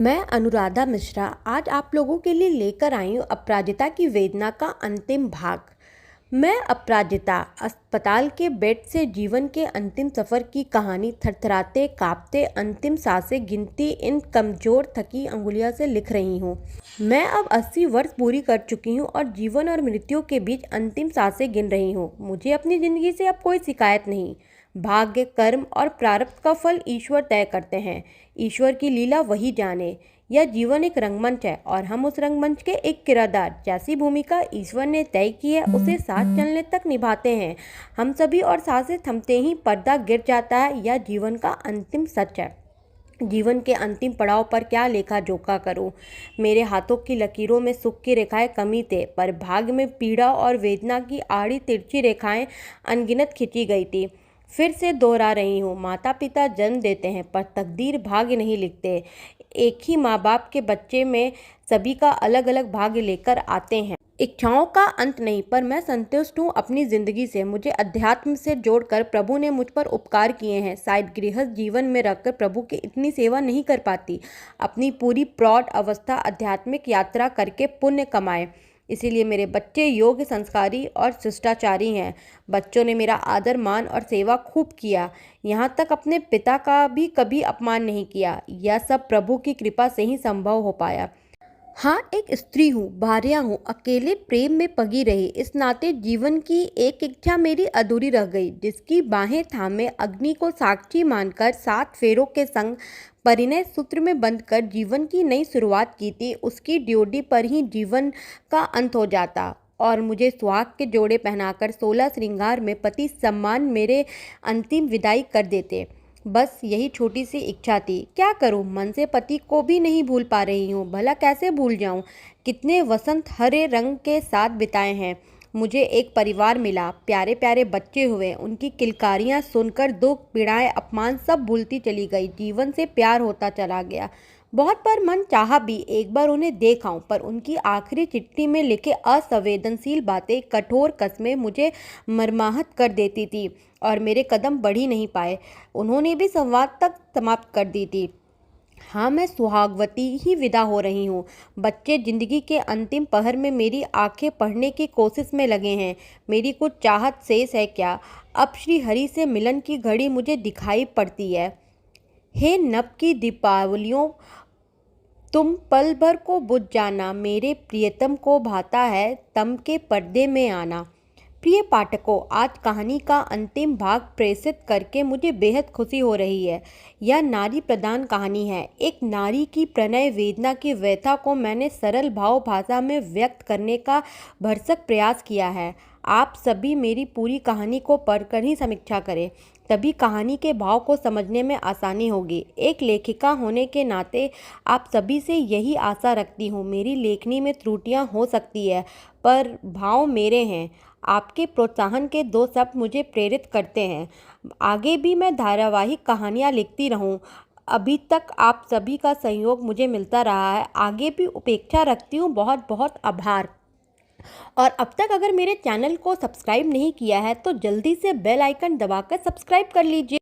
मैं अनुराधा मिश्रा आज आप लोगों के लिए लेकर आई हूँ अपराजिता की वेदना का अंतिम भाग। मैं अपराजिता अस्पताल के बेड से जीवन के अंतिम सफ़र की कहानी थरथराते कांपते अंतिम सांसें गिनती इन कमज़ोर थकी अंगुलियों से लिख रही हूँ। मैं अब 80 वर्ष पूरी कर चुकी हूँ और जीवन और मृत्यु के बीच अंतिम सांसें गिन रही हूँ। मुझे अपनी ज़िंदगी से अब कोई शिकायत नहीं। भाग्य, कर्म और प्रारब्ध का फल ईश्वर तय करते हैं। ईश्वर की लीला वही जाने। यह जीवन एक रंगमंच है और हम उस रंगमंच के एक किरदार। जैसी भूमिका ईश्वर ने तय की है उसे साथ चलने तक निभाते हैं हम सभी, और सांसें थमते ही पर्दा गिर जाता है। यह जीवन का अंतिम सच है। जीवन के अंतिम पड़ाव पर क्या लेखा जोखा करूं। मेरे हाथों की लकीरों में सुख की रेखाएं कमी थे, पर भाग्य में पीड़ा और वेदना की आड़ी तिरछी रेखाएं अनगिनत खिंची गई थी। फिर से दोहरा रही हूँ, माता पिता जन्म देते हैं पर तकदीर भाग्य नहीं लिखते। एक ही माँ बाप के बच्चे में सभी का अलग अलग भाग्य लेकर आते हैं। इच्छाओं का अंत नहीं, पर मैं संतुष्ट हूँ अपनी ज़िंदगी से। मुझे अध्यात्म से जोड़कर प्रभु ने मुझ पर उपकार किए हैं। शायद गृहस्थ जीवन में रखकर प्रभु की इतनी सेवा नहीं कर पाती। अपनी पूरी प्रौढ़ अवस्था आध्यात्मिक यात्रा करके पुण्य कमाए। इसीलिए मेरे बच्चे योग्य, संस्कारी और शिष्टाचारी हैं। बच्चों ने मेरा आदर मान और सेवा खूब किया। यहाँ तक अपने पिता का भी कभी अपमान नहीं किया। यह सब प्रभु की कृपा से ही संभव हो पाया। हाँ, एक स्त्री हूँ, भार्या हूँ, अकेले प्रेम में पगी रही। इस नाते जीवन की एक इच्छा मेरी अधूरी रह गई, जिसकी बाहें थामे अग्नि को साक्षी मानकर 7 फेरों के संग परिणय सूत्र में बंध कर जीवन की नई शुरुआत की थी, उसकी ड्योढ़ी पर ही जीवन का अंत हो जाता और मुझे सुहाग के जोड़े पहनाकर 16 श्रृंगार में पति सम्मान मेरे अंतिम विदाई कर देते। बस यही छोटी सी इच्छा थी। क्या करूं, मन से पति को भी नहीं भूल पा रही हूं। भला कैसे भूल जाऊं। कितने वसंत हरे रंग के साथ बिताए हैं। मुझे एक परिवार मिला, प्यारे प्यारे बच्चे हुए। उनकी किलकारियां सुनकर दुख, पीड़ाएं, अपमान सब भूलती चली गई। जीवन से प्यार होता चला गया। बहुत बार मन चाहा भी एक बार उन्हें देख आऊं, पर उनकी आखिरी चिट्ठी में लिखे असंवेदनशील बातें, कठोर कस्में मुझे मर्माहत कर देती थी और मेरे कदम बढ़ ही नहीं पाए। उन्होंने भी संवाद तक समाप्त कर दी थी। हाँ, मैं सुहागवती ही विदा हो रही हूँ। बच्चे जिंदगी के अंतिम पहर में मेरी आंखें पढ़ने की कोशिश में लगे हैं। मेरी कुछ चाहत शेष है क्या। अब श्री हरि से मिलन की घड़ी मुझे दिखाई पड़ती है। हे नभ की दीपावलियों, तुम पल भर को बुझ जाना। मेरे प्रियतम को भाता है तम के पर्दे में आना। प्रिय पाठकों, आज कहानी का अंतिम भाग प्रेषित करके मुझे बेहद खुशी हो रही है। यह नारी प्रधान कहानी है। एक नारी की प्रणय वेदना की व्यथा को मैंने सरल भाव भाषा में व्यक्त करने का भरसक प्रयास किया है। आप सभी मेरी पूरी कहानी को पढ़कर ही समीक्षा करें, तभी कहानी के भाव को समझने में आसानी होगी। एक लेखिका होने के नाते आप सभी से यही आशा रखती हूँ। मेरी लेखनी में त्रुटियाँ हो सकती है, पर भाव मेरे हैं। आपके प्रोत्साहन के 2 शब्द मुझे प्रेरित करते हैं। आगे भी मैं धारावाहिक कहानियाँ लिखती रहूँ। अभी तक आप सभी का सहयोग मुझे मिलता रहा है, आगे भी उपेक्षा रखती हूँ। बहुत बहुत आभार। और अब तक अगर मेरे चैनल को सब्सक्राइब नहीं किया है तो जल्दी से बेल आइकन दबाकर सब्सक्राइब कर लीजिए।